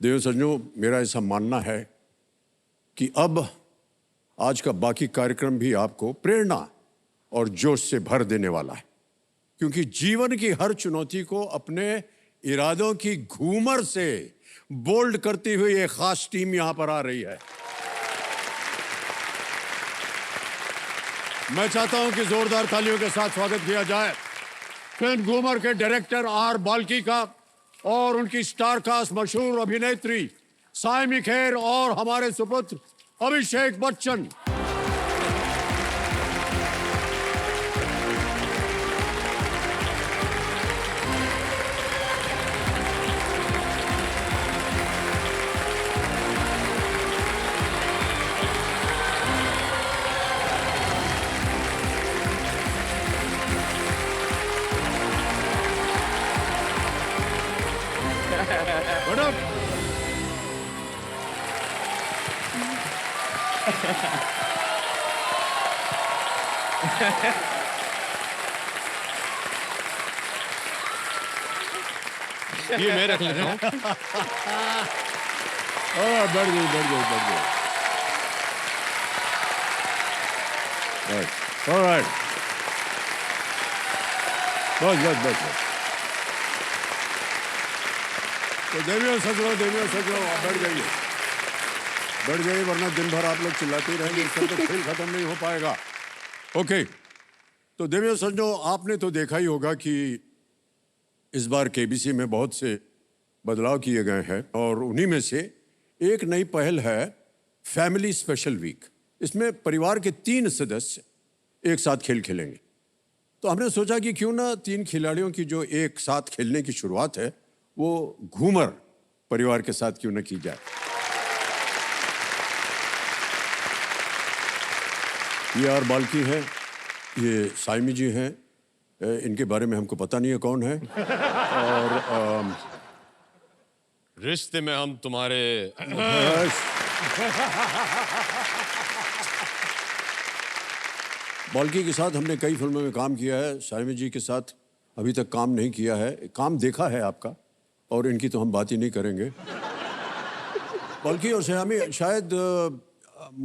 देव सज्जनों, मेरा ऐसा मानना है कि अब आज का बाकी कार्यक्रम भी आपको प्रेरणा और जोश से भर देने वाला है, क्योंकि जीवन की हर चुनौती को अपने इरादों की घूमर से बोल्ड करती हुई एक खास टीम यहां पर आ रही है। मैं चाहता हूं कि जोरदार तालियों के साथ स्वागत किया जाए फिल्म घूमर के डायरेक्टर आर बाल्की का और उनकी स्टार कास्ट मशहूर अभिनेत्री सायमी खेर और हमारे सुपुत्र अभिषेक बच्चन। ये मैं रख लेता हूँ। बढ़ गई। ऑलराइट, बस। तो देवियों सजरो बढ़ गई, वरना दिन भर आप लोग चिल्लाते ही रहेंगे, इससे तो खेल खत्म नहीं हो पाएगा। ओके, तो देवियों सजरो, आपने तो देखा ही होगा कि इस बार केबीसी में बहुत से बदलाव किए गए हैं और उन्हीं में से एक नई पहल है फैमिली स्पेशल वीक। इसमें परिवार के 3 सदस्य एक साथ खेल खेलेंगे। तो हमने सोचा कि क्यों ना 3 खिलाड़ियों की जो एक साथ खेलने की शुरुआत है वो घूमर परिवार के साथ क्यों ना की जाए। ये आर बाल्की हैं, ये सायमी जी हैं। इनके बारे में हमको पता नहीं है कौन है। और रिश्ते में हम तुम्हारे बाल्की के साथ हमने कई फिल्मों में काम किया है। सायमी जी के साथ अभी तक काम नहीं किया है। काम देखा है आपका, और इनकी तो हम बात ही नहीं करेंगे। बाल्की और सायमी, शायद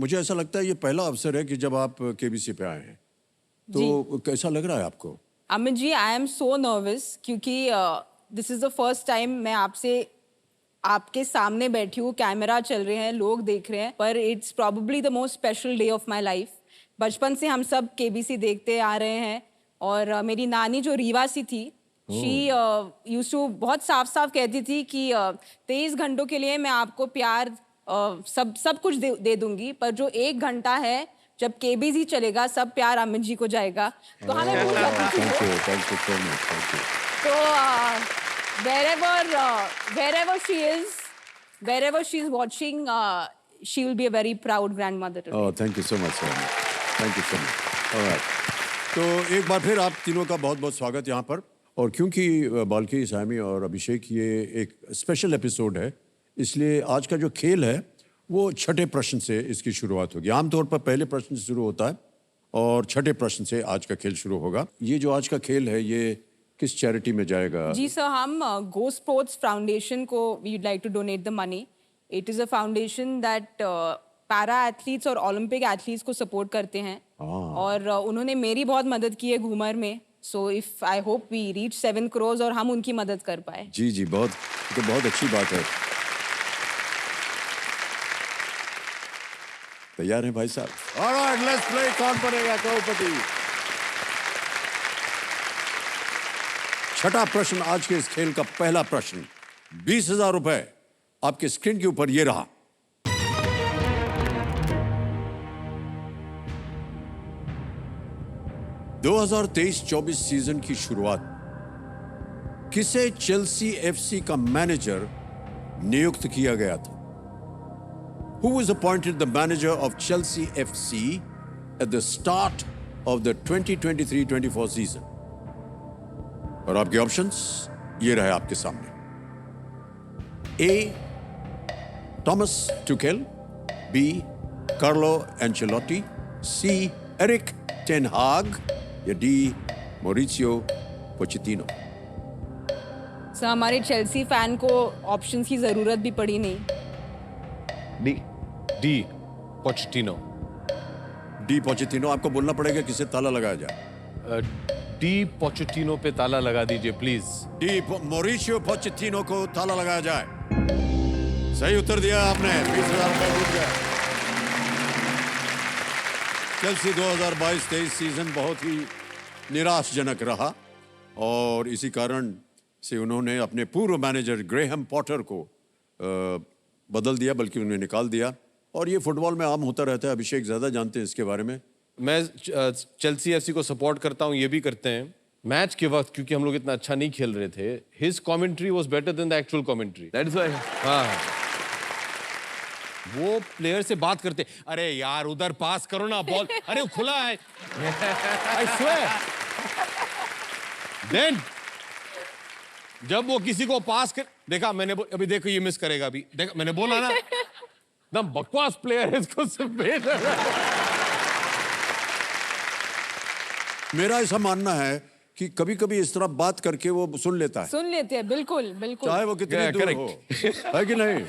मुझे ऐसा लगता है ये पहला अवसर है कि जब आप केबीसी पे आए हैं, तो कैसा लग रहा है आपको? Amit ji, I am so nervous क्योंकि this is the first time मैं आपके सामने बैठी हूँ। कैमरा चल रहे हैं, लोग देख रहे हैं, पर it's probably the most special day of my life. बचपन से हम सब केबीसी देखते आ रहे हैं और मेरी नानी जो रीवा सी थी, शी यूज्ड टू बहुत साफ कहती थी कि 23 घंटों के लिए मैं आपको प्यार सब कुछ दे दूंगी, पर जो 1 घंटा है जब केबीसी चलेगा, सब प्यार अमित जी को जाएगा। तो हमें भूल जाती थी। Thank you so much. तो wherever she is watching, she will be a very proud grandmother today. Oh, thank you so much, sir. Thank you so much. All right. तो एक बार फिर आप तीनों का बहुत बहुत स्वागत यहाँ पर। और क्योंकि बाल्की, सायमी और अभिषेक ये एक स्पेशल एपिसोड है, इसलिए आज का जो खेल है वो छठे प्रश्न से इसकी शुरुआत होगी। आमतौर पर पहले प्रश्न से शुरू होता है और छठे प्रश्न से आज का खेल शुरू होगा। ये जो आज का खेल है ये किस चैरिटी में जाएगा? जी सर, हम गो स्पोर्ट्स फाउंडेशन को we would like to donate the money. It is a foundation that para athletes और ओलंपिक एथलीट्स को सपोर्ट करते हैं। और उन्होंने मेरी बहुत मदद की है घूमर में। So if I hope we reach 7 crore और हम उनकी मदद कर पाए। जी, बहुत अच्छी बात है। तैयार हैं भाई साहब? Alright, let's play. कौन बनेगा करोड़पति? छठा प्रश्न, आज के इस खेल का पहला प्रश्न, 20,000 रुपए आपके स्क्रीन के ऊपर ये रहा। (2023-24) सीजन की शुरुआत किसे चेल्सी एफसी का मैनेजर नियुक्त किया गया था? Who was appointed the manager of Chelsea FC at the start of the 2023-24 season? और आपके ऑप्शंस ये रहे आपके सामने। A. Thomas Tuchel, B. Carlo Ancelotti, C. Eric Ten Hag, या D. Mauricio Pochettino? सर हमारे चेल्सी फैन को options की जरूरत भी पड़ी नहीं। D Pochettino. D Pochettino. आपको बोलना पड़ेगा किसे ताला लगाया जाए। डी पोचेटिनो पे ताला लगा दीजिए प्लीज। डी मॉरिशियो पोचेटिनो को ताला लगाया जाए। सही उत्तर दिया आपने, 20,000 रुपए जीत गए। चेल्सी 2022-23 सीजन बहुत ही निराशजनक रहा और इसी कारण से उन्होंने अपने पूर्व मैनेजर ग्रेहम पॉटर को बदल दिया, बल्कि उन्हें निकाल दिया। और ये फुटबॉल में आम होता रहता है। अभिषेक ज्यादा जानते हैं इसके बारे में। मैं चेल्सी एफसी को सपोर्ट करता हूं, ये भी करते हैं। मैच के वक्त क्योंकि हम लोग इतना अच्छा नहीं खेल रहे थे, his commentary was better than the actual commentary. That is why. हाँ, वो प्लेयर से बात करते, अरे यार उधर पास करो ना बॉल, अरे खुला है। I swear. देन जब वो किसी को पास कर देखा मैंने, अभी देखो ये मिस करेगा, अभी देखा मैंने बोला ना, ना बकवास प्लेयर है, इसको सिर्फ मेरा ऐसा मानना है कि कभी कभी इस तरह बात करके वो सुन लेता है, सुन लेते हैं। बिल्कुल बिल्कुल, चाहे वो कितनी Yeah, दूर correct. हो। है कि नहीं,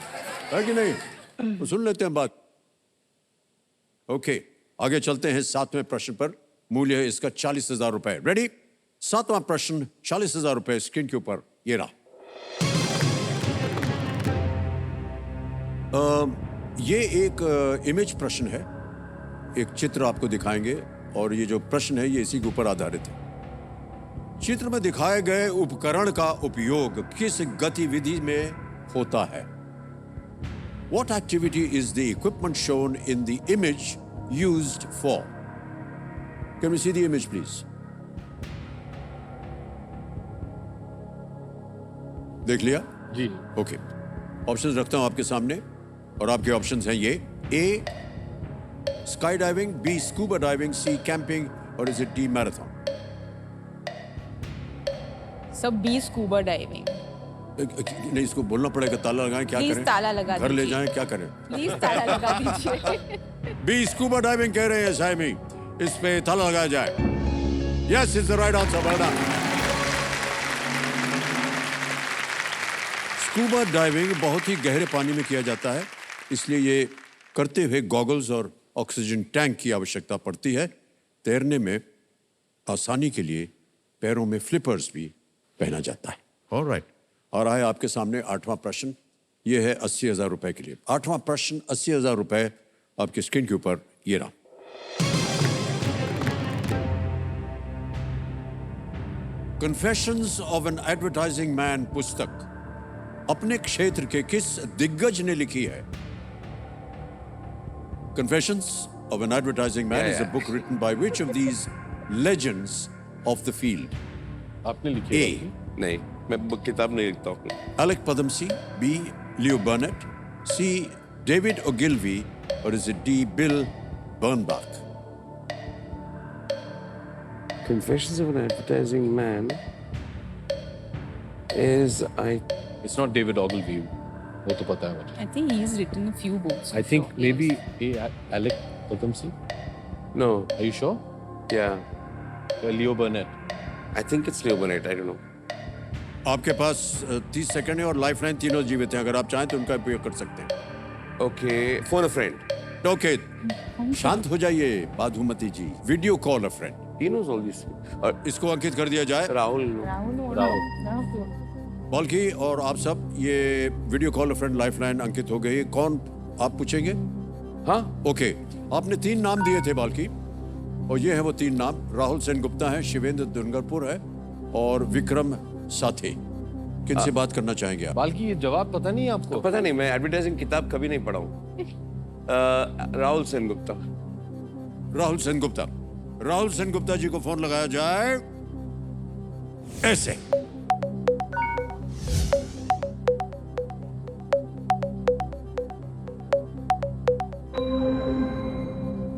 है कि नहीं, वो सुन लेते हैं बात। ओके, आगे चलते हैं 7वें प्रश्न पर। मूल्य है इसका 40,000 रुपए। रेडी? 7वां प्रश्न 40,000 रुपए स्क्रीन के ऊपर ये रहा। ये एक इमेज प्रश्न है, एक चित्र आपको दिखाएंगे और ये जो प्रश्न है ये इसी के ऊपर आधारित है। चित्र में दिखाए गए उपकरण का उपयोग किस गतिविधि में होता है? What activity is the equipment shown in the image used for? Can we see the image, please? देख लिया? जी। ओके, ऑप्शंस रखता हूं आपके सामने और आपके ऑप्शंस हैं ये: A sky diving, B scuba diving, C camping और इज इट डी मैराथन? सब बी स्कूबा डाइविंग। नहीं, इसको बोलना पड़ेगा, ताला लगाएं, क्या Please करें? ताला लगा घर ले दीजिए। जाएं, क्या करें? प्लीज ताला लगा दीजिए। बी स्कूबा डाइविंग कह रहे हैं साइमी, इस पे ताला लगाया जाए। Yes is the right answer. Well done. Scuba diving बहुत ही गहरे पानी में किया जाता है, इसलिए ये करते हुए गॉगल्स और ऑक्सीजन टैंक की आवश्यकता पड़ती है। तैरने में आसानी के लिए पैरों में फ्लिपर्स भी पहना जाता है। ऑलराइट, और आए आपके सामने 8वां प्रश्न। ये है 80,000 रुपए के लिए। 8वां प्रश्न 80,000 रुपए आपकी स्क्रीन के ऊपर ये रहा। Confessions of an advertising man पुस्तक अपने क्षेत्र के किस दिग्गज ने लिखी है? Confessions of an Advertising Man is a book written by which of these legends of the field? आपने लिखी A. नहीं, मैं किताब नहीं लिखता हूँ। Alec Padamsee, B. Leo Burnett, C. David Ogilvy, or is it D. Bill Bernbach? Confessions of an Advertising Man is It's not David Ogilvy, वो तो पता है मुझे। I think he's written a few books. I think maybe Alec Padamsee. no, Are you sure? yeah, Leo Burnett. I think it's Leo Burnett. I don't know. आपके पास 30 second है और lifeline तीनों जीवित हैं, अगर आप चाहें तो उनका उपयोग कर सकते हैं। Okay, phone a friend. Okay, शांत हो जाइए Badhumati ji. Video call a friend, He knows all these things. और इसको अंकित कर दिया जाए। राहुल। बल्कि और आप सब, ये video call a friend lifeline अंकित हो गई। कौन आप पूछेंगे? हाँ, ओके, आपने 3 नाम दिए थे बाल्की, और ये है वो 3 नाम। राहुल सेनगुप्ता है, शिवेंद्र दुंगरपुर है और विक्रम साथे। किनसे बात करना चाहेंगे आप? बाल्की ये जवाब पता नहीं है आपको? पता नहीं, मैं एडवर्टाइजिंग किताब कभी नहीं पढ़ा हूँ। राहुल सेनगुप्ता। राहुल सेनगुप्ता। राहुल सेनगुप्ता जी को फोन लगाया जाए ऐसे।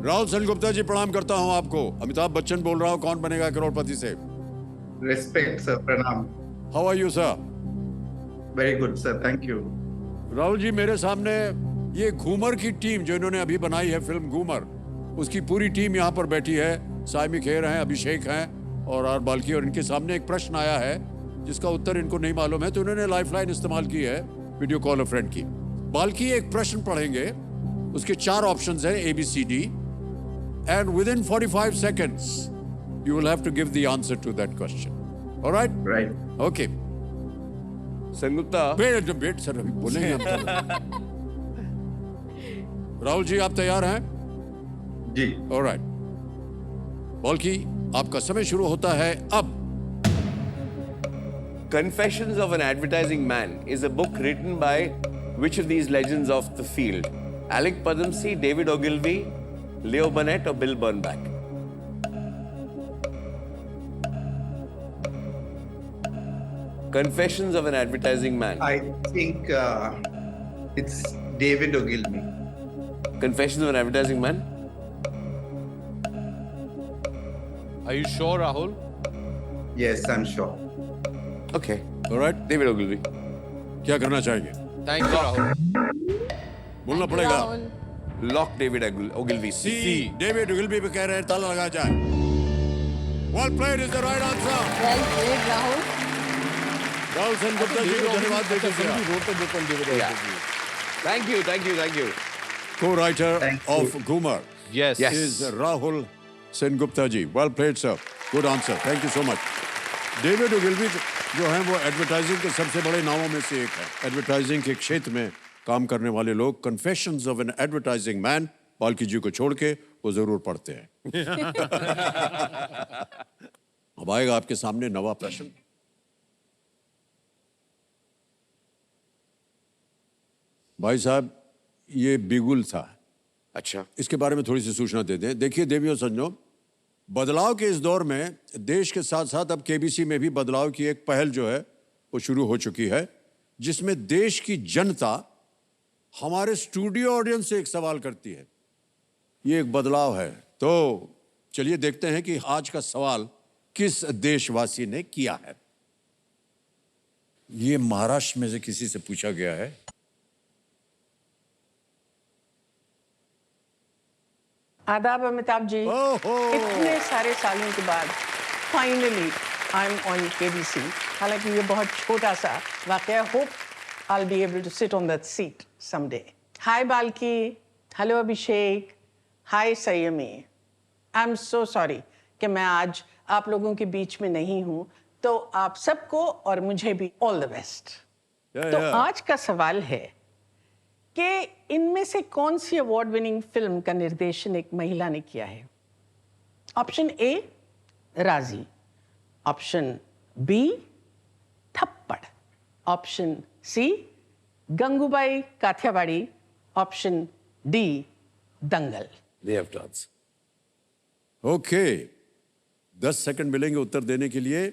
राहुल सेनगुप्ता जी, प्रणाम करता हूं आपको। अमिताभ बच्चन बोल रहा हूं, कौन बनेगा करोड़पति से। Respect, sir. Pranam. How are you sir? Very good, sir. Thank you. Rahul ji, मेरे सामने ये घूमर की टीम जो इन्होंने अभी बनाई है, फिल्म घूमर, उसकी पूरी टीम यहाँ पर बैठी है। साइमी खेर हैं, अभिषेक हैं और आर बाल्की, और इनके सामने एक प्रश्न आया है जिसका उत्तर इनको नहीं मालूम है, तो इन्होंने लाइफलाइन इस्तेमाल की है, वीडियो कॉल अ फ्रेंड की। बाल्की एक प्रश्न पढ़ेंगे, उसके 4 ऑप्शंस हैं ABCD, and within 45 seconds you will have to give the answer to that question. All right? Right. Okay. Sengupta, wait sir, अभी बोलेंगे हम तो। राहुल जी, आप तैयार हैं? जी। All right. बाल्की, आपका समय शुरू होता है अब। Confessions of an Advertising Man is a book written by which of these legends of the field? Alec Padamsee, David Ogilvy, Leo Burnett, or Bill Burnback? Confessions of an Advertising Man. I think it's David Ogilvy. Confessions of an Advertising Man? Are you sure, Rahul? Yes, I'm sure. Okay. All right. David Ogilvy. क्या करना चाहेंगे? Thank you, Rahul. बोलना पड़ेगा। Rahul, Lock David Ogilvy. C. David विगलबी पे कह रहे हैं, ताला लगा जाए। Well played is the right answer. well played, Rahul. Rahul Sengupta जी को धन्यवाद देते हैं। Yeah. Thank you, thank you, thank you. Co-writer Thank you. of Goomer Yes. Yes. is Rahul Sengupta ji. Well played, sir. Good answer. Thank you so much. David Ogilvy जो हैं वो advertising के सबसे बड़े नामों में से एक है। एडवर्टाइजिंग के क्षेत्र में काम करने वाले लोग confessions of an advertising man Balki ji को छोड़ के वो जरूर पढ़ते हैं। अब आएगा आपके सामने नवा प्रश्न। भाई साहब, ये बिगुल था, अच्छा। इसके बारे में थोड़ी सी सूचना दे दें। देखिए देवी और संजो, बदलाव के इस दौर में देश के साथ साथ अब केबीसी में भी बदलाव की एक पहल जो है वो शुरू हो चुकी है, जिसमें देश की जनता हमारे स्टूडियो ऑडियंस से एक सवाल करती है। ये एक बदलाव है। तो चलिए देखते हैं कि आज का सवाल किस देशवासी ने किया है। ये महाराष्ट्र में से किसी से पूछा गया है। आदाब अमिताभ जी, ओहो। इतने सारे सालों के बाद finally I am on KBC. हालांकि ये बहुत छोटा सा वाकया, hope I will be able to sit on that seat someday. Hi Balki, hello Abhishek, hi Saiyami. I am so sorry कि मैं आज आप लोगों के बीच में नहीं हूँ, तो आप सबको और मुझे भी ऑल द बेस्ट। तो आज का सवाल है कि इनमें से कौन सी अवार्ड विनिंग फिल्म का निर्देशन एक महिला ने किया है? Option A Raazi, option B Thappad, option C Gangubai Kathiawadi, option D Dangal. They have to answer. Okay, 10 second मिलेंगे उत्तर देने के लिए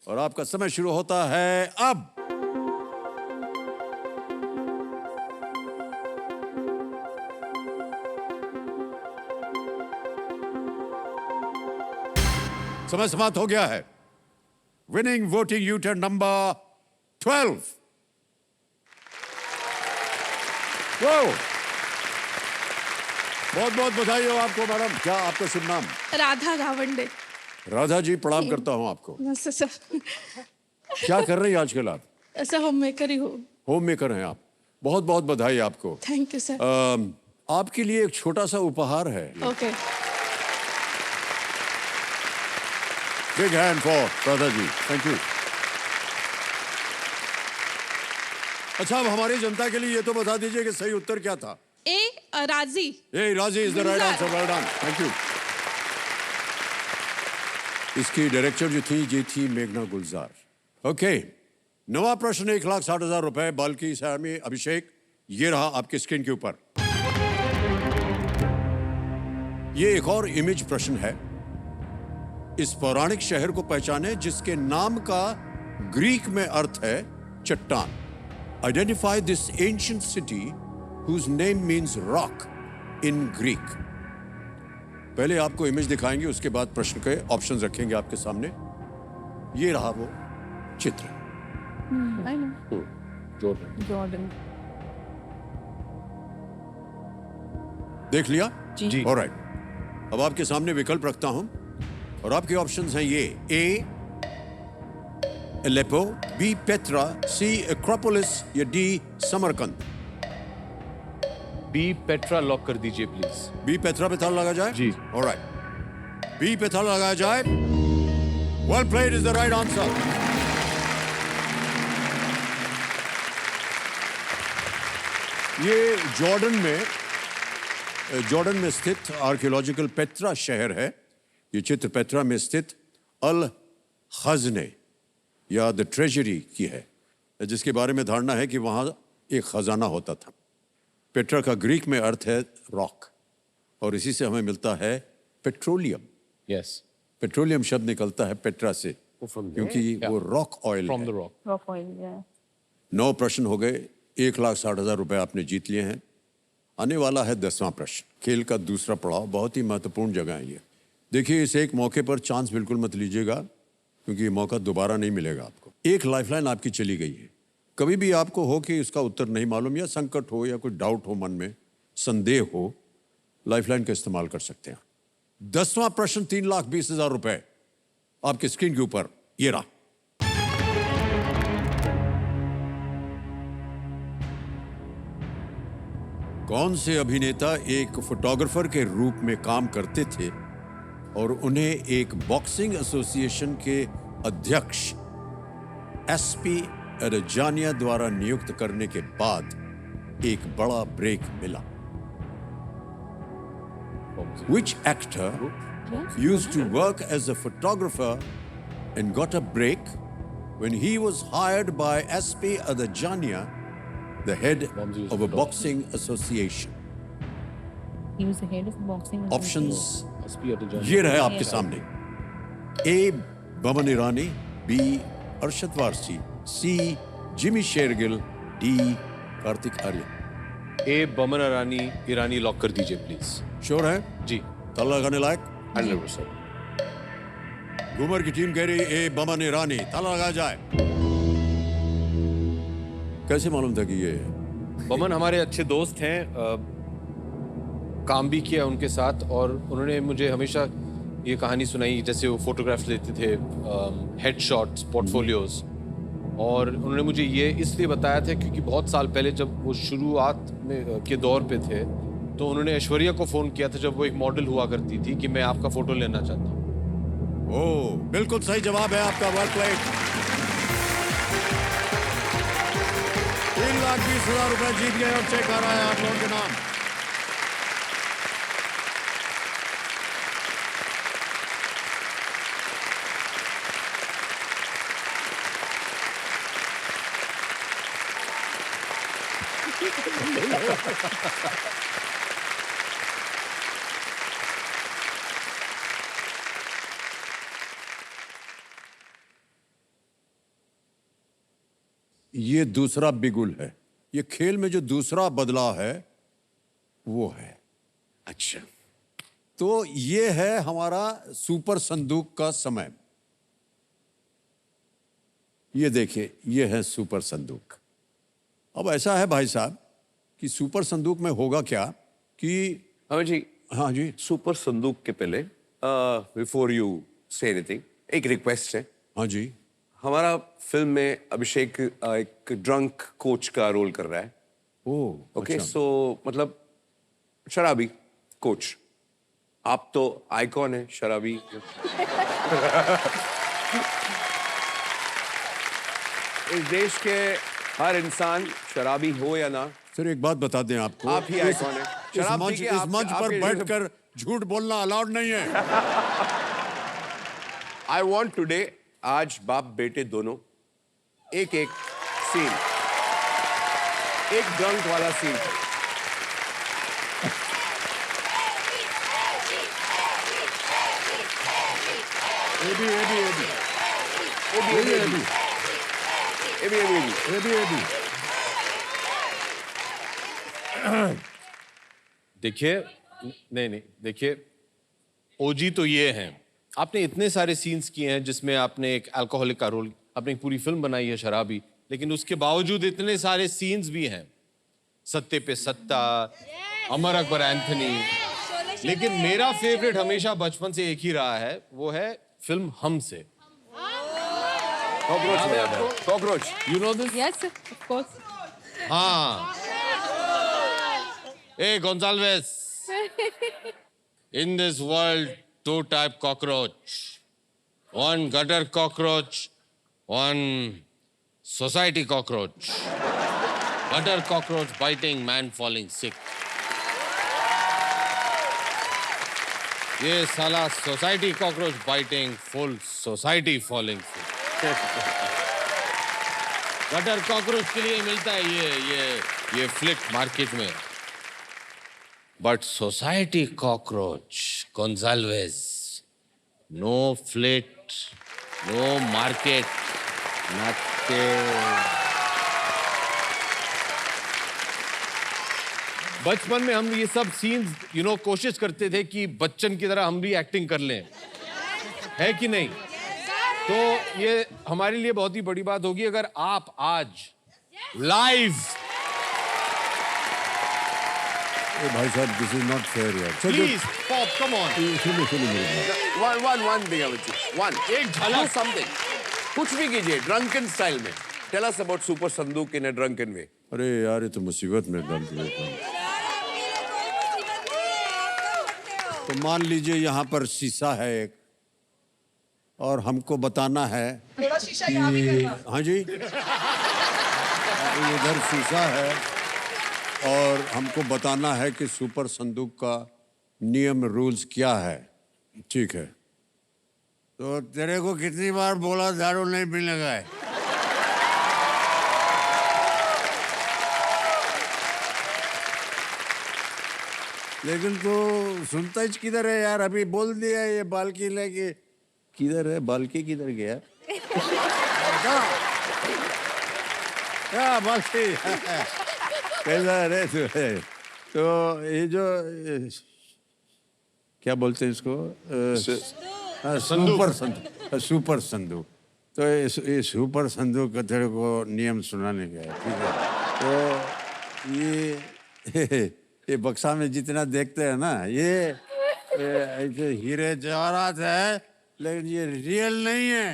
और आपका समय शुरू होता है अब। समय समाप्त हो गया है। विनिंग वोटिंग यूटर नंबर 12। वो बहुत बहुत बधाई हो आपको मैडम। क्या आपका शुभ नाम? राधा गावंडे। राधा जी, प्रणाम करता हूं आपको। सर क्या कर रही हैं आजकल आप? ऐसा होम मेकर ही हूँ। होम मेकर हैं आप। बहुत बहुत बधाई आपको। Thank you sir. आपके लिए एक छोटा सा उपहार है। Okay. Big hand for Radha ji. Thank you. अच्छा, अब हमारी जनता के लिए ये तो बता दीजिए कि सही उत्तर क्या था? ए राजी। ए राजी is the right answer. Well done, thank you. इसकी डायरेक्टर जो थी ये थी मेघना गुलजार। ओके, नवा प्रश्न 1,60,000 रुपए। बाल्की, सयामी, अभिषेक, ये रहा आपके स्क्रीन के ऊपर। ये एक और इमेज प्रश्न है। इस पौराणिक शहर को पहचाने जिसके नाम का ग्रीक में अर्थ है चट्टान। Identify this ancient city whose name means rock in Greek. पहले आपको इमेज दिखाएंगे, उसके बाद प्रश्न के ऑप्शंस रखेंगे आपके सामने। ये रहा वो चित्र। जॉर्डन। देख लिया? जी। ऑलराइट, अब आपके सामने विकल्प रखता हूं और आपके ऑप्शंस हैं ये: A Aleppo, B. Petra, C. Acropolis या D. Samarkand? B Petra lock कर दीजिए प्लीज। B. पेत्रा पे ताला लगा जाए? जी। Alright. B पे ताला लगाया जाए। Well played is the right answer. ये जॉर्डन में स्थित आर्कियोलॉजिकल पेत्रा शहर है। ये चित्र पेत्रा में स्थित अल खजने या द ट्रेजरी की है, जिसके बारे में धारणा है कि वहाँ एक खजाना होता था। पेट्रा का ग्रीक में अर्थ है रॉक, और इसी से हमें मिलता है पेट्रोलियम। यस, पेट्रोलियम शब्द निकलता है पेट्रा से, क्योंकि वो रॉक ऑयल फ्रॉम है। The rock. Rock oil, yeah. 9 प्रश्न हो गए, 1,60,000 रुपए आपने जीत लिए हैं। आने वाला है 10वां प्रश्न, खेल का दूसरा पड़ाव। बहुत ही महत्वपूर्ण जगह है ये। देखिए, इस एक मौके पर चांस बिल्कुल मत लीजिएगा, क्योंकि ये मौका दोबारा नहीं मिलेगा आपको। एक लाइफलाइन आपकी चली गई है। कभी भी आपको हो कि इसका उत्तर नहीं मालूम, या संकट हो, या कोई डाउट हो मन में, संदेह हो, लाइफलाइन का इस्तेमाल कर सकते हैं। 10वां प्रश्न 3,20,000 रुपए आपके स्क्रीन के ऊपर ये रहा। कौन से अभिनेता एक फोटोग्राफर के रूप में काम करते थे और उन्हें एक बॉक्सिंग एसोसिएशन के अध्यक्ष एसपी एडजानिया द्वारा नियुक्त करने के बाद एक बड़ा ब्रेक मिला? Which actor used to work as a photographer and got a break when he was hired by SP Adajania, the head of a boxing association? He was the head of boxing. Options ये रहे आपके सामने। A. Boman Irani, B. Arshad Warsi, C. Jimmy Shergill, D. Kartik Aaryan. A Boman Irani lock कर दीजिए please. Sure है? जी, ताला लगाने लायक? 100%। घूमर की टीम कह रही ए बमन ईरानी, ताला लगाया जाए। कैसे मालूम था कि ये बमन हमारे अच्छे दोस्त हैं, काम भी किया उनके साथ, और उन्होंने मुझे हमेशा ये कहानी सुनाई, जैसे वो फोटोग्राफ्स लेते थे, हेडशॉट्स, पोर्टफोलियोज, और उन्होंने मुझे ये इसलिए बताया था क्योंकि बहुत साल पहले जब वो शुरुआत में के दौर पे थे, तो उन्होंने ऐश्वर्या को फ़ोन किया था जब वो एक मॉडल हुआ करती थी कि मैं आपका फ़ोटो लेना चाहता हूँ। ओ, बिल्कुल सही जवाब है आपका। Well played. 3,20,000 रुपए जीत गए और चेक आ रहा है आप लोगों के नाम। ये दूसरा बिगुल है। ये खेल में जो दूसरा बदलाव है वो है। अच्छा, तो ये है हमारा सुपर संदूक का समय। ये देखिए, ये है सुपर संदूक। अब ऐसा है भाई साहब कि सुपर संदूक में होगा क्या कि अमित जी, हाँ जी, सुपर संदूक के पहले बिफोर यू से एनीथिंग, एक रिक्वेस्ट है। हाँ जी। हमारा फिल्म में अभिषेक एक ड्रंक कोच का रोल कर रहा है। ओह, ओके, अच्छा। सो मतलब शराबी कोच। आप तो आइकॉन है शराबी। इस देश के हर इंसान शराबी हो या ना, फिर एक बात बता दें आपको, आप ही आइकॉन है। शराब इस पी के मंच पर आपके- बैठकर झूठ बोलना अलाउड नहीं है। आई वॉन्ट टुडे, आज बाप बेटे दोनों एक एक सीन, एक ड्रंक वाला सीन। देखिए, नहीं, देखिए, ओजी तो ये हैं। आपने इतने सारे सीन्स किए हैं जिसमें आपने एक अल्कोहलिक का रोल, आपने एक पूरी फिल्म बनाई है शराबी, लेकिन उसके बावजूद इतने सारे सीन्स भी हैं। सत्ते पे सत्ता, अमर अकबर एंथनी, लेकिन मेरा फेवरेट हमेशा बचपन से एक ही रहा है, वो है फिल्म हमसे। Cockroach. You know this? Yes, of course. हाँ. Hey, Gonzalez. In this world, two type cockroach. One gutter cockroach, one society cockroach. Gutter cockroach biting, man falling sick. ये साला society cockroach biting, full society falling sick. Gutter cockroach के लिए मिलता है ये Flit market में. But society cockroach, Gonsalves, no Flit, no market, nothing. बचपन में हम ये सब सीन्स कोशिश करते थे कि बच्चन की तरह हम भी एक्टिंग कर लें, है कि नहीं? तो ये हमारे लिए बहुत ही बड़ी बात होगी अगर आप आज लाइव. भाई साहब, दिस इज नॉट फेयर यार. Please pop, come on. सुनो मेरी बात. One thing I would say. One. एक झलक. Do something. कुछ भी कीजिए, drunken style में. Tell us about Super Sanduk in a drunken way. अरे यार, ये तो मुसीबत में डाल दिया. तो मान लीजिए यहाँ पर शीशा है एक, और हमको बताना है कि हाँ जी, इधर शीशा है और हमको बताना है कि सुपर संदूक का नियम रूल्स क्या है. ठीक है. तो तेरे को कितनी बार बोला दारू नहीं पीने का है? लेकिन तो सुनता ही किधर है यार. अभी बोल दिया ये बाल्की लेके. किधर है बाल्की? किधर गया? क्या बाल्की? कैसा रे तू? तो ये जो क्या बोलते हैं इसको? सुपर संदूक. तो ये सुपर संदूक का तेरे को नियम सुनाने का है. ठीक है. तो ये बक्सा में जितना देखते हैं ना, ये ऐसे हीरे जवाहरात है, लेकिन ये रियल नहीं है.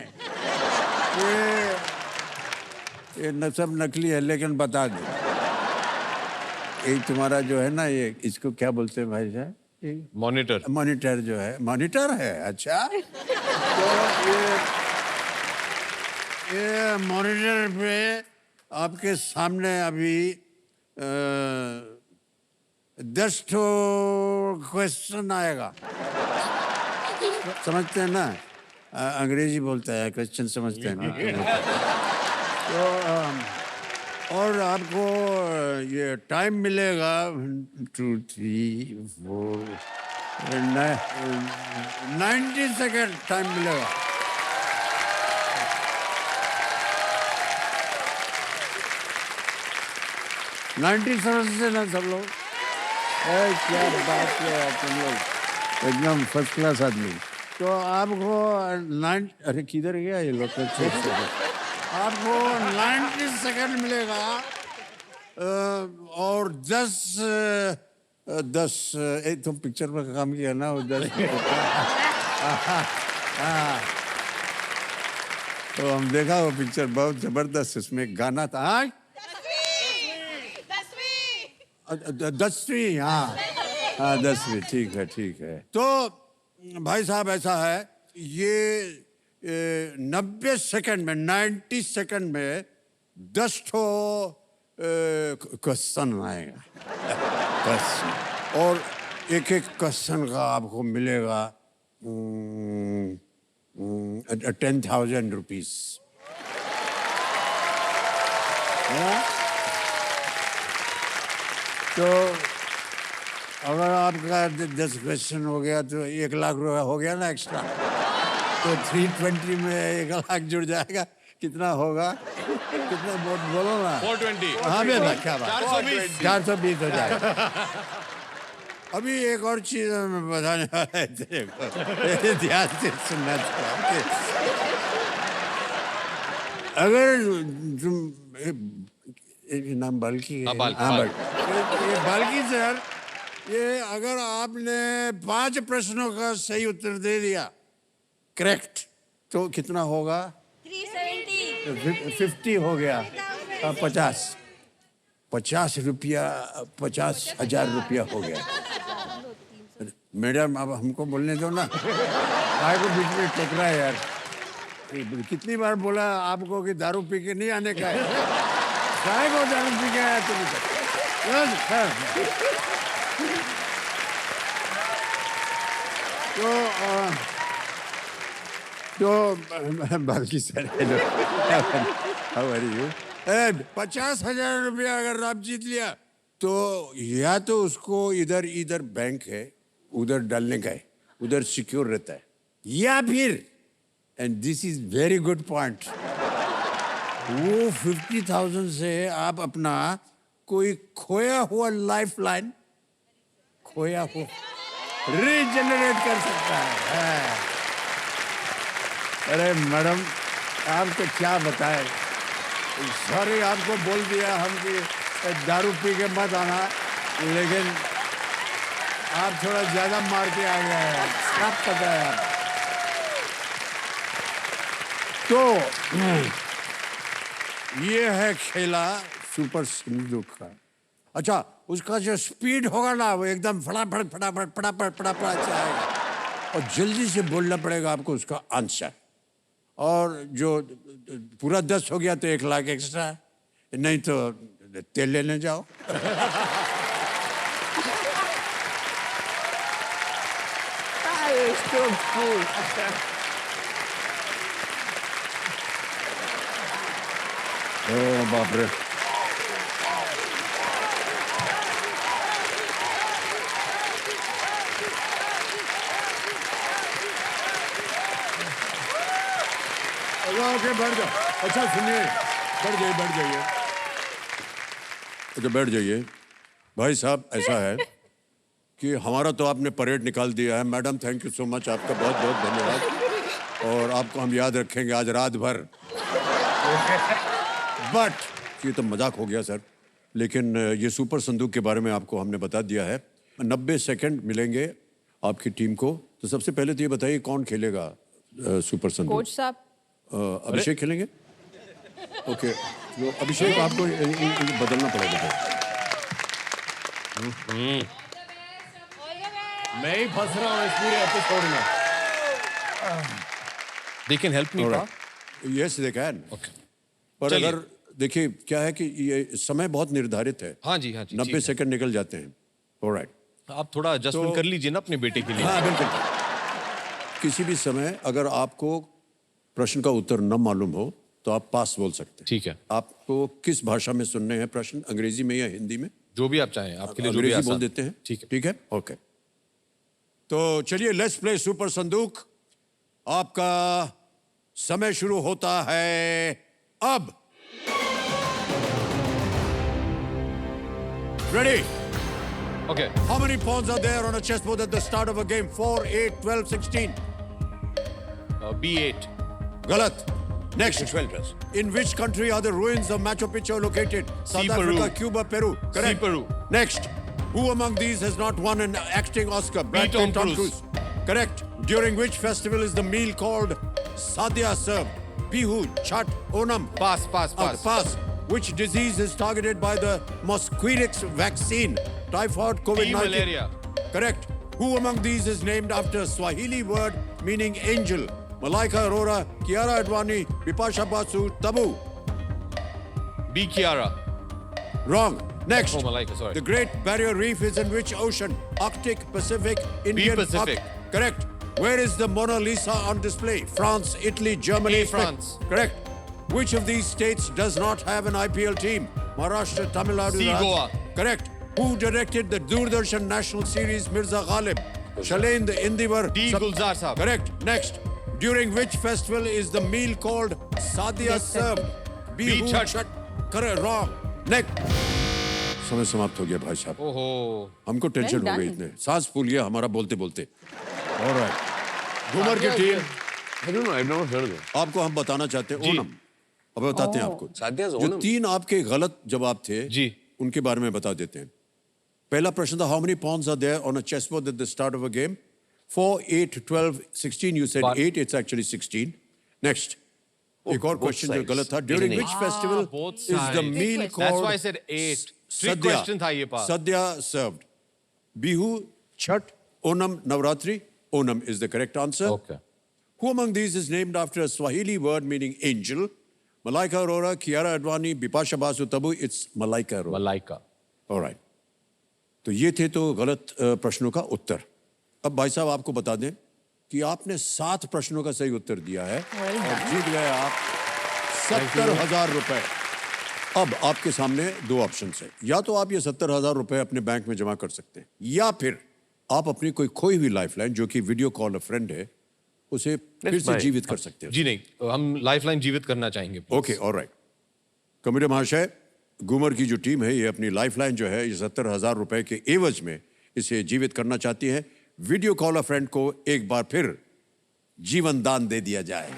ये सब नकली है. लेकिन बता दो, ये तुम्हारा जो है ना, ये इसको क्या बोलते हैं भाई साहब? मॉनिटर. मॉनिटर जो है, मॉनिटर है. अच्छा. तो ये मॉनिटर पे आपके सामने अभी 10 क्वेश्चन आएगा. समझते हैं ना? अंग्रेजी बोलता है, क्वेश्चन समझते हैं ना? तो और आपको ये टाइम मिलेगा 2, 3, 4, 90 सेकेंड टाइम मिलेगा. समझते ना सब लोग? क्या बात है तुम लोग, एकदम फर्स्ट क्लास आदमी. तो आपको अरे किधर गया ये लोग? आपको 90 सेकंड मिलेगा और 10 एक तो पिक्चर में काम किया ना, वो 10 तो हम देखा वो पिक्चर, बहुत जबरदस्त. उसमें गाना था. 10वीं. हाँ 10वीं. ठीक है. तो भाई साहब ऐसा है, ये 90 सेकंड में, 90 सेकंड में 10 क्वेश्चन आएगा. और एक क्वेश्चन का आपको मिलेगा 10,000 रुपीज. तो अगर आपका 10 क्वेश्चन हो गया तो 1 लाख रुपया हो गया ना एक्स्ट्रा. तो 320 में 1 लाख जुड़ जाएगा. कितना होगा? कितना बोलो ना? 420. हाँ बेटा, क्या बात. 420 हो जाएगा. अभी एक और चीज मैं बताने वाला है तेरे को, ध्यान से सुनना चाहिए. अगर तुम नाम बाल्की है? ये बाल्की सर, ये अगर आपने 5 प्रश्नों का सही उत्तर दे दिया करेक्ट, तो कितना होगा? 370. 50 हो गया 50 रुपया 50,000 रुपया हो गया। मैडम अब हमको बोलने दो ना, काय को बीच में टोक रहा है यार। कितनी बार बोला आपको कि दारू पी के नहीं आने का है, काय को दारू पी के आया तुम? तो बाकी सर हाउ आर यू? 50,000 रुपया अगर आप जीत लिया तो या तो उसको इधर बैंक है उधर डालने का है, उधर सिक्योर रहता है, या फिर and this is very good point, वो 50,000 से आप अपना कोई खोया हुआ लाइफ लाइन रीजनरेट कर सकता है। अरे मैडम आपको क्या बताएं, सॉरी आपको बोल दिया हम कि दारू पी के मत आना, लेकिन आप थोड़ा ज्यादा मार के आ गए हैं, सब पता है आप। तो ये है खेला सुपर संदूक का। अच्छा, उसका जो स्पीड होगा ना वो एकदम फटाफट आएगा, और जल्दी से बोलना पड़ेगा आपको उसका आंसर। और जो पूरा 10 हो गया तो 1 लाख एक्स्ट्रा, नहीं तो तेल लेने जाओ। ओ बाप रे, ओके बैठ जाओ। अच्छा सुनिए, बैठ जाइए। अच्छा बैठ जाइए। भाई साहब ऐसा है कि हमारा तो आपने परेड निकाल दिया है। Madam thank you so much, आपका बहुत बहुत धन्यवाद, और आपको हम याद रखेंगे आज रात भर। बट ये तो मजाक हो गया सर, लेकिन ये सुपर संदूक के बारे में आपको हमने बता दिया है। 90 सेकंड मिलेंगे आपकी टीम को। तो सबसे पहले तो ये बताइए कौन खेलेगा सुपर संदूक? कोच साहब। अभिषेक खेलेंगे? ओके, तो अभिषेक आपको बदलना पड़ेगा। मैं ही फंस रहा हूँ इस पूरे एपिसोड में। They can help me, pa? Yes they can. Okay. पर चलिए। अगर देखिए क्या है कि ये समय बहुत निर्धारित है। हाँ जी, 90 सेकंड निकल जाते हैं। ऑलराइट, आप थोड़ा एडजस्टमेंट तो- कर लीजिए ना अपने बेटे के लिए। हाँ बिल्कुल। किसी भी समय अगर आपको प्रश्न का उत्तर न मालूम हो तो आप पास बोल सकते हैं। ठीक है, आपको किस भाषा में सुनने हैं प्रश्न, अंग्रेजी में या हिंदी में? जो भी आप चाहें, आपके लिए जो भी अंग्रेजी बोल आसान। देते हैं। ठीक है। ठीक है, ओके। तो चलिए लेट्स प्ले सुपर संदूक। आपका समय शुरू होता है अब। Ready? Okay. How many pawns are there on a chessboard at the start of a game? 4, 8, 12, 16. B8. गलत। Next. 12. In which country are the ruins of Machu Picchu located? South Peru. Africa, Cuba, Peru. Correct. Peru. Next. Who among these has not won an acting Oscar? Brad Tom Pitt, Tom Cruise. Cruise. Correct. During which festival is the meal called Sadhya served? Bihu, Chhat, Onam. Pass. Pass. Which disease is targeted by the Mosquirix vaccine? Typhoid, COVID-19. malaria. Correct. Who among these is named after a Swahili word meaning angel? Malaika Arora, Kiara Advani, Bipasha Basu, Tabu. B. Kiara. Wrong. Next. Oh, Malaika, sorry. The Great Barrier Reef is in which ocean? Arctic, Pacific, Indian. Pacific. Correct. Where is the Mona Lisa on display? France, Italy, Germany. A, France. Correct. Which of these states does not have an IPL team? Maharashtra, Tamil Nadu. C, Raj- Goa. Correct. Who directed the Doordarshan national series Mirza Ghalib? Shalain the Indivar. D. Gulzar Saab. Correct. Next. During which festival is the meal called Sadhya served? B. Chhat. Correct. Wrong. Next. समय समाप्त हो गया भाई साहब। ओहो। हमको tension Well हो गई done. इतने, सांस फूल गया हमारा बोलते बोलते। ऑलराइट, घूमर की team I don't know. I've never heard of it. आपको हम बताना चाहते हैं जी। ओनम। अब बताते हैं आपको। Sadhya's जो Onam? 3 आपके गलत जवाब थे जी। उनके बारे में बता देते हैं। पहला प्रश्न था, how many pawns are there on a chessboard at the start of a game? 4, 8, 12, 16. You said But- 8. It's actually 16. Next. एक और both क्वेश्चन जो sides. गलत था, during Isn't which it? Festival both is the sides. Meal That's called why I said 8. Trick question था ये पास. सद्या served? Bihu, Chhath, Onam, Navratri? Onam is the correct answer. Okay. Who among these is named after a Swahili word meaning angel? Malaika Arora, Kiara Advani, Bipasha Basu Tabu. It's Malaika Arora. Malaika. All right. तो ये थे तो गलत प्रश्नों का उत्तर. अब भाई साहब आपको बता दें कि आपने 7 प्रश्नों का सही उत्तर दिया है और जीत गए आप 70,000 रुपए. अब आपके सामने 2 ऑप्शन है. या तो आप ये 70,000 रुपए अपने बैंक में जमा कर सकते हैं, या फिर आप अपनी कोई खोई हुई लाइफलाइन जो कि वीडियो कॉल अ फ्रेंड है उसे फिर से buy it. जीवित कर सकते हैं. जी नहीं, हम लाइफलाइन जीवित करना चाहेंगे. Okay, alright. कमेटी महाशय, घूमर की जो टीम है ये अपनी लाइफलाइन जो है ये 70,000 रुपए के एवज में इसे जीवित करना चाहती है. वीडियो कॉल अ फ्रेंड को एक बार फिर जीवन दान दे दिया जाए.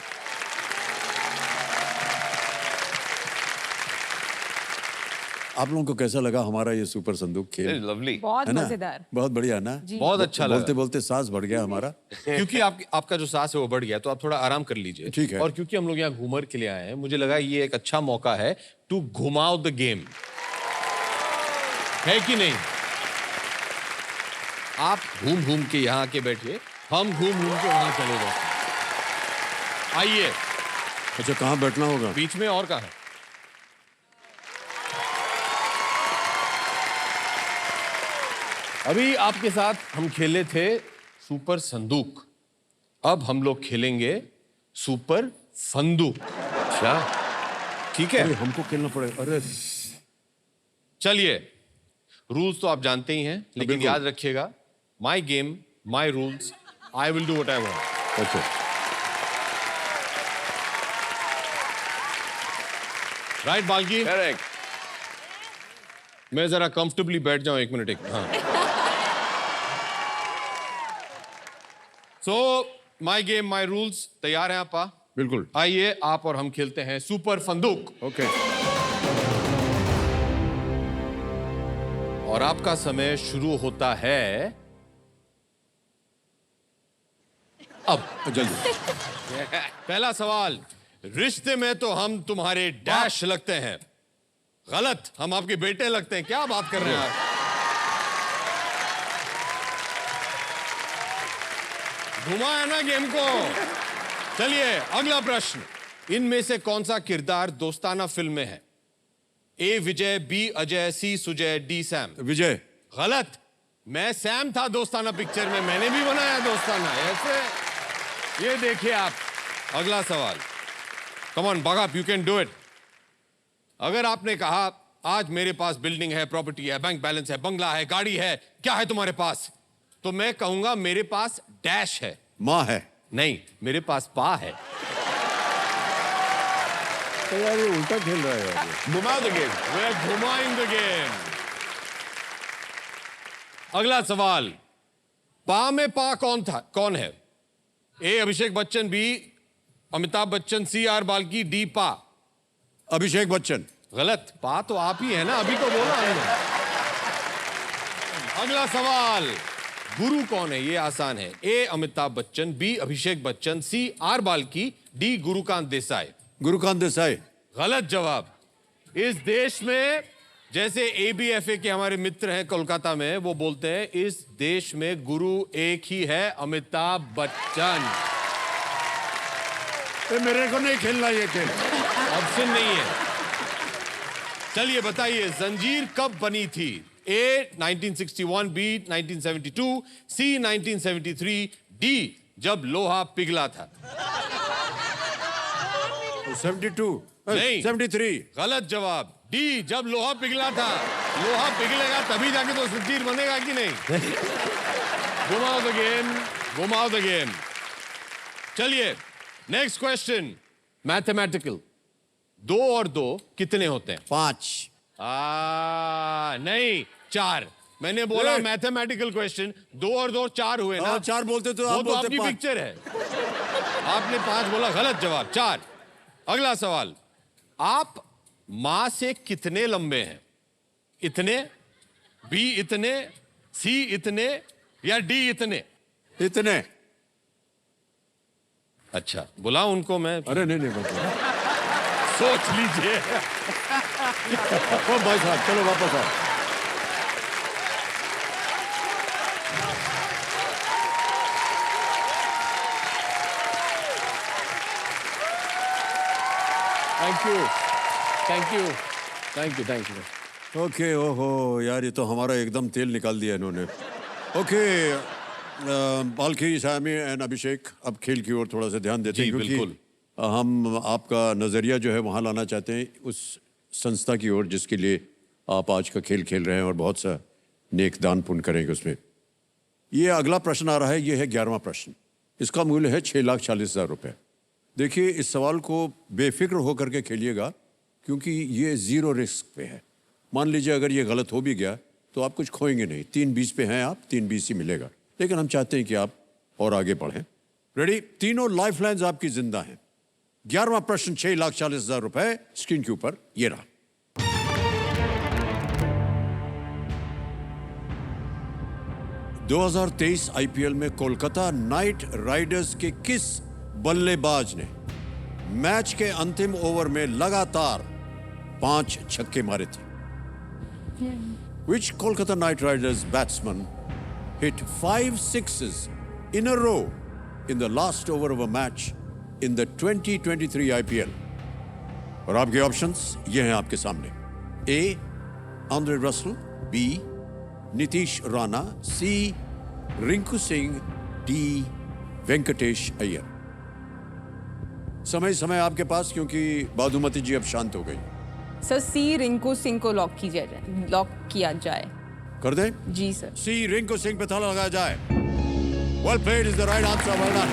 आप लोगों को कैसा लगा हमारा ये सुपर संदूक खेल? Very lovely. बहुत है ना? मजेदार. बहुत बढ़िया ना? बहुत अच्छा लगा. बोलते बोलते सांस बढ़ गया हमारा. क्योंकि आपका जो सांस है वो बढ़ गया, तो आप थोड़ा आराम कर लीजिए. ठीक है. और क्योंकि हम लोग यहाँ घूमर के लिए आए हैं, मुझे लगा ये एक अच्छा मौका है टू घुमाओ द गेम. है कि नहीं? आप घूम घूम के यहाँ आके बैठिए, हम घूम घूम के वहां चले जाते हैं. आइए. अच्छा, कहाँ बैठना होगा? बीच में और कहाँ है? अभी आपके साथ हम खेले थे सुपर संदूक. अब हम लोग खेलेंगे सुपर फंदूक. अच्छा. ठीक है? अरे हमको खेलना पड़ेगा. अरे चलिए, रूल्स तो आप जानते ही हैं, लेकिन बिल्कुल. याद रखिएगा, my game, my rules, I will do what I want. Okay. Right Balki? Correct. मैं जरा कंफर्टेबली बैठ जाऊं, 1 मिनट. हाँ. सो माई गेम, माई रूल्स. तैयार हैं आपा? बिल्कुल. आइए, आप और हम खेलते हैं सुपर फंदूक. ओके. और आपका समय शुरू होता है अब. जल्दी. पहला सवाल. रिश्ते में तो हम तुम्हारे डैश लगते हैं. गलत, हम आपके बेटे लगते हैं. क्या बात कर रहे हैं आप? घुमाया ना गेम को. चलिए, अगला प्रश्न. इनमें से कौन सा किरदार दोस्ताना फिल्म में है? ए विजय, बी अजय, सी सुजय, डी सैम. विजय. गलत. मैं सैम था दोस्ताना पिक्चर में, मैंने भी बनाया दोस्ताना. ऐसे ये देखिए आप. अगला सवाल. कम ऑन बागाप, यू कैन डू इट. अगर आपने कहा आज मेरे पास बिल्डिंग है, प्रॉपर्टी है, बैंक बैलेंस है, बंगला है, गाड़ी है, क्या है तुम्हारे पास? तो मैं कहूंगा मेरे पास डैश है. माँ है. नहीं, मेरे पास पा है. तो यार ये उल्टा खेल रहा है यार ये. घुमाओ the game. वी आर घुमाइंग द गेम. अगला सवाल. पा में पा कौन है? A Abhishek Bachchan, B Amitabh Bachchan, C R Balki, D Paa. Abhishek Bachchan. गलत. पा तो आप ही है ना, अभी तो बोला हमने. अगला सवाल. गुरु कौन है? ये आसान है. A Amitabh Bachchan, B Abhishek Bachchan, C R Balki, D Gurukant Desai. Gurukant Desai. गलत जवाब. इस देश में, जैसे ABFA के हमारे मित्र हैं कोलकाता में, वो बोलते हैं इस देश में गुरु एक ही है, अमिताभ बच्चन. मेरे को नहीं खेलना ये खेल. ऑप्शन नहीं है. चलिए बताइए, जंजीर कब बनी थी? ए 1961, बी 1972, सी 1973, डी जब लोहा पिघला था. 72. नहीं. 73. गलत जवाब. डी जब लोहा पिघला था. लोहा पिघलेगा तभी जाके तो जंजीर बनेगा कि नहीं? घुमाओ द गेम, घुमाओ द गेम. चलिए, नेक्स्ट क्वेश्चन. मैथमेटिकल. 2 और 2 कितने होते हैं? 5. नहीं, 4. मैंने बोला ए! Mathematical question. 2 और 2 4 हुए ना. 4 बोलते तो वो आप तो बोलते आपकी 5. पिक्चर है. आपने 5 बोला, गलत जवाब. 4. अगला सवाल. आप मां से कितने लंबे हैं? इतने, बी इतने, सी इतने, या डी इतने? इतने. अच्छा, बुलाओ उनको मैं. अरे नहीं नहीं बता. सोच लीजिए। ओ भाई साहब चलो वापस आओ। Thank you, thank you, thank you, thank you. Okay ओहो यार, ये तो हमारा एकदम तेल निकाल दिया इन्होंने। ओके बाल्की, सयामी एंड अभिषेक, अब खेल की ओर थोड़ा सा ध्यान देते हैं, जी, क्योंकि बिल्कुल। हम आपका नज़रिया जो है वहाँ लाना चाहते हैं उस संस्था की ओर जिसके लिए आप आज का खेल खेल रहे हैं और बहुत सा नेक दान पुण्य करेंगे उसमें। ये अगला प्रश्न आ रहा है, ये है 11वां प्रश्न। इसका मूल्य है 6,40,000 रुपये। देखिए, इस सवाल को बेफिक्र होकर के खेलिएगा, क्योंकि ये ज़ीरो रिस्क पे है। मान लीजिए अगर ये गलत हो भी गया तो आप कुछ खोएंगे नहीं। 3-20 पे हैं आप, 3-20 ही मिलेगा, लेकिन हम चाहते हैं कि आप और आगे बढ़ें। रेडी? तीनों लाइफलाइंस आपकी जिंदा हैं। 11वां प्रश्न 6,40,000 रुपए स्क्रीन के ऊपर ये रहा। (2023) आईपीएल में कोलकाता नाइट राइडर्स के किस बल्लेबाज ने मैच के अंतिम ओवर में लगातार 5 छक्के मारे थे? Which Kolkata Knight Riders batsman hit 5 sixes in a row in the last over of a match in the 2023 IPL? और आपके ऑप्शंस ये हैं आपके सामने। A. Andre Russell, B. Nitish Rana, C. Rinku Singh, D. Venkatesh Iyer. समय आपके पास, क्योंकि बाधुमती जी अब शांत हो गई। सर सी रिंकू सिंह को लॉक किया जाए। कर दें? जी सर। सी रिंकू सिंह पे ताला लगाया जाए। Well played is the right answer. Well done.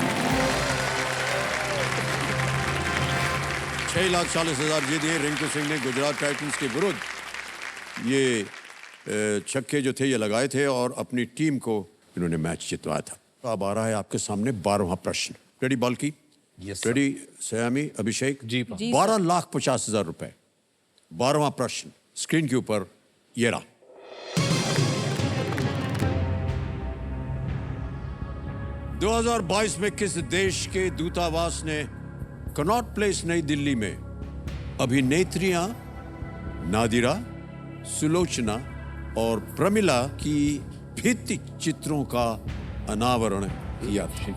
6,40,000 जीत दिए रिंकू सिंह ने गुजरात टाइटंस के विरुद्ध। ये छक्के जो थे ये लगाए थे और अपनी टीम को इन्होंने मैच जितवाया था। अब आ रहा है आपके सामने 12वां प्रश्न। रेडी बाल्की? यस रेडी सयामी, अभिषेक? जी। 12,50,000 रुपए। 12वां प्रश्न स्क्रीन के ऊपर ये रहा। (2022) में किस देश के दूतावास ने कनॉट प्लेस नई दिल्ली में अभिनेत्रियां नादिरा, सुलोचना और प्रमिला की भित्ति चित्रों का अनावरण किया था?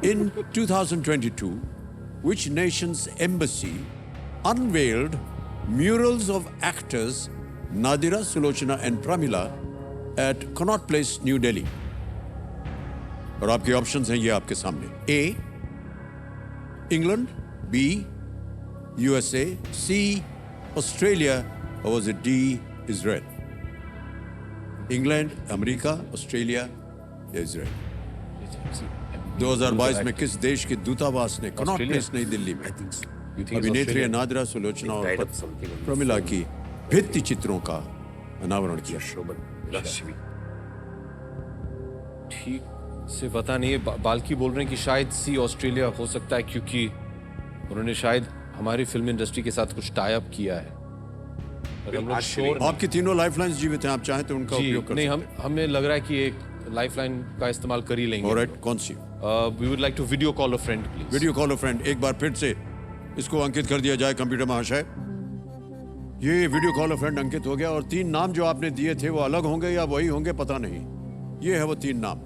In 2022, which nation's embassy unveiled murals of actors Nadira, Sulochana and Pramila at Connaught Place, New Delhi? और आपके ऑप्शंस हैं ये आपके सामने। A. England, B. USA, C. Australia, or was it D. Israel? England, America, Australia या Israel? 2022 में किस देश के दूतावास ने कनॉट प्लेस नई दिल्ली में अभिनेत्री नादिरा, सुलोचना और प्रमिला की भित्ति चित्रों का अनावरण किया? ठीक से पता नहीं है। बाल्की बोल रहे हैं कि शायद सी ऑस्ट्रेलिया हो सकता है, क्योंकि उन्होंने शायद हमारी फिल्म इंडस्ट्री के साथ कुछ टाई अप किया है। हम लोग श्योर आपकी तीनों लाइफलाइंस जीवित हैं, आप चाहें तो उनका उपयोग कर नहीं, सकते हैं। हमें लग रहा है कि एक लाइफलाइन का इस्तेमाल कर ही लेंगे। ऑलराइट, कौन सी? We would like to video call a friend please. Video call a friend. एक बार फिर से इसको अंकित कर दिया जाए कंप्यूटर महाशय। ये वीडियो कॉल अ फ्रेंड अंकित हो गया और 3 नाम जो आपने दिए थे वो अलग होंगे या वही होंगे पता नहीं। ये है वो 3 नाम।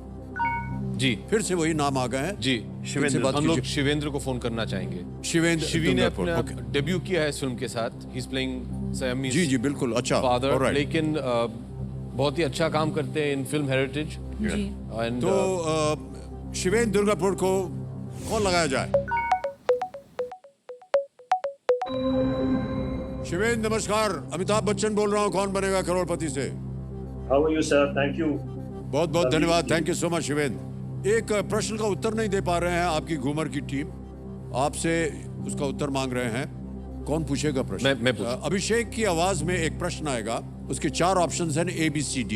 जी, फिर से वही नाम आ गए हैं। जी शिवेंद्र, हम लोग शिवेंद्र को फोन करना चाहेंगे। शिवेंद्र शिवी ने दुर्गापुर, अपना ओके। डेब्यू किया है इस फिल्म के साथ। ही इज प्लेइंग सयामीज जी बिल्कुल, अच्छा, फादर, ऑलराइट। लेकिन बहुत ही अच्छा काम करते हैं इन फिल्म हेरिटेज। जी। एंड तो शिवेंद्र दुर्गापुर को कॉल लगाया जाए। शिवेंद्र नमस्कार, अमिताभ बच्चन बोल रहा हूँ, कौन बनेगा करोड़पति से। How are you, sir? Thank you. बहुत बहुत धन्यवाद, thank you so much Shivendra. एक प्रश्न का उत्तर नहीं दे पा रहे हैं आपकी घूमर की टीम, आपसे उसका उत्तर मांग रहे हैं। कौन पूछेगा प्रश्न? मैं पूछूं। अभिषेक की आवाज में एक प्रश्न आएगा, उसके 4 ऑप्शंस हैं ABCD,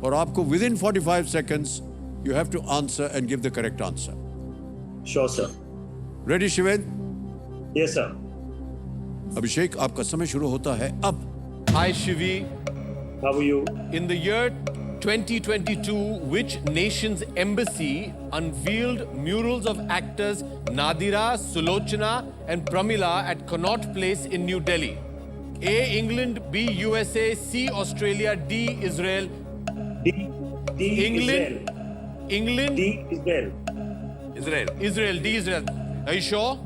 और आपको within 45 seconds you have to answer and give the correct answer. Sure, sir. Ready Shivendra? Yes, sir. Abhishek आपका समय शुरू होता है अब। Hi Shivi, How are you? in the year 2022, which nation's embassy unveiled murals of actors Nadira, Sulochana, and Pramila at Connaught Place in New Delhi? A. England, B. USA, C. Australia, D. Israel. D. England. England. D. Israel. Israel. Israel. D. Israel. Are you sure?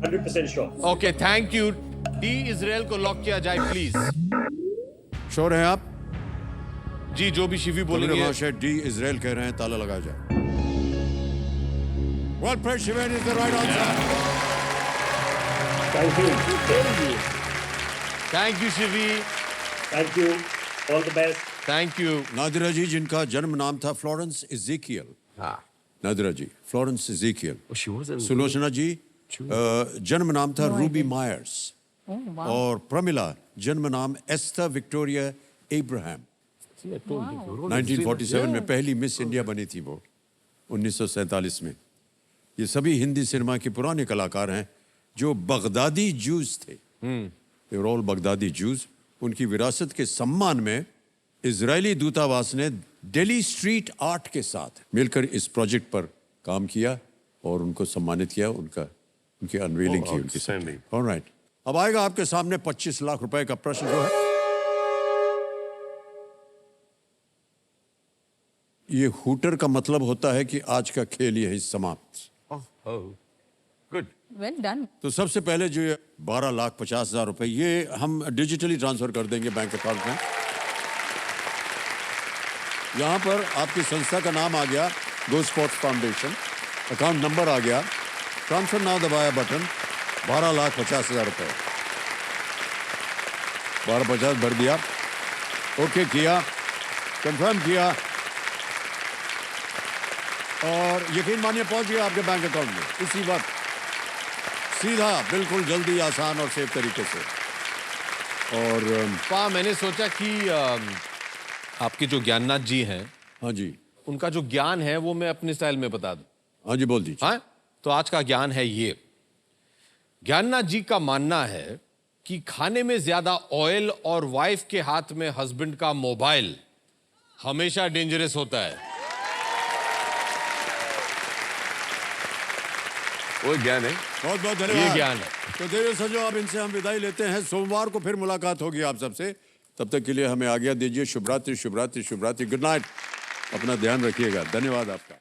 100% sure. Okay, thank you. D. Israel को lock किया जाए please. Sure हैं आप? जी जो भी शिवी बोलेंगे बोलेंगे. महाशय डी इजराइल कह रहे हैं, ताला लगा जाए. Well, Prince Shivan is the right answer. Thank you. Thank you. Thank you Shivi. Thank you. All the best. Thank you. Nadira जी, जिनका जन्म नाम था Florence Ezekiel. Ah. Nadira ji, Florence Ezekiel. Oh, she was in. Sulochana ji, जन्म नाम था रूबी मायर्स. और प्रमिला, जन्म नाम एस्था विक्टोरिया एब्राहम. 1947 में पहली मिस इंडिया बनी थी वो, 1947 में. ये सभी हिंदी सिनेमा के पुराने कलाकार हैं जो बगदादी जूस थे. They were all Baghdadi juice. उनकी विरासत के सम्मान में इजरायली दूतावास ने दिल्ली स्ट्रीट आर्ट के साथ मिलकर इस प्रोजेक्ट पर काम किया और उनको सम्मानित किया. उनकी अनवीलिंग की उनकी. outstanding. ऑलराइट, अब आएगा आपके सामने 25 लाख रुपए का प्रश्न जो है. ये हूटर का मतलब होता है कि आज का खेल यही समाप्त. Oh. Good. Well done. तो सबसे पहले जो ये 12,50,000 रुपए, ये हम डिजिटली ट्रांसफर कर देंगे बैंक अकाउंट में. यहाँ पर आपकी संस्था का नाम आ गया, गो स्पोर्ट्स फाउंडेशन. अकाउंट नंबर आ गया. ट्रांसफर नाउ दबाया बटन. 12,50,000 रुपए. 12,50 भर दिया. ओके किया, कंफर्म किया और यकीन मानिए पहुंच गया आपके बैंक अकाउंट में इसी वक्त. सीधा, बिल्कुल जल्दी, आसान और सेफ तरीके से. और मैंने सोचा कि आपके जो ज्ञाननाथ जी हैं, हाँ जी, उनका जो ज्ञान है वो मैं अपने स्टाइल में बता दूं. हाँ जी, बोल दीजिए. हाँ, तो आज का ज्ञान है ये. ज्ञाननाथ जी का मानना है कि खाने में ज्यादा ऑयल और वाइफ के हाथ में हस्बैंड का मोबाइल हमेशा डेंजरस होता है. वो ज्ञान है. बहुत बहुत ये धन्यवाद. ज्ञान है. तो देवियों सजो, अब इनसे हम विदाई लेते हैं. सोमवार को फिर मुलाकात होगी आप सबसे. तब तक के लिए हमें आज्ञा दीजिए. शुभ रात्रि, शुभ रात्रि, शुभ रात्रि. Good night. अपना ध्यान रखिएगा. धन्यवाद आपका.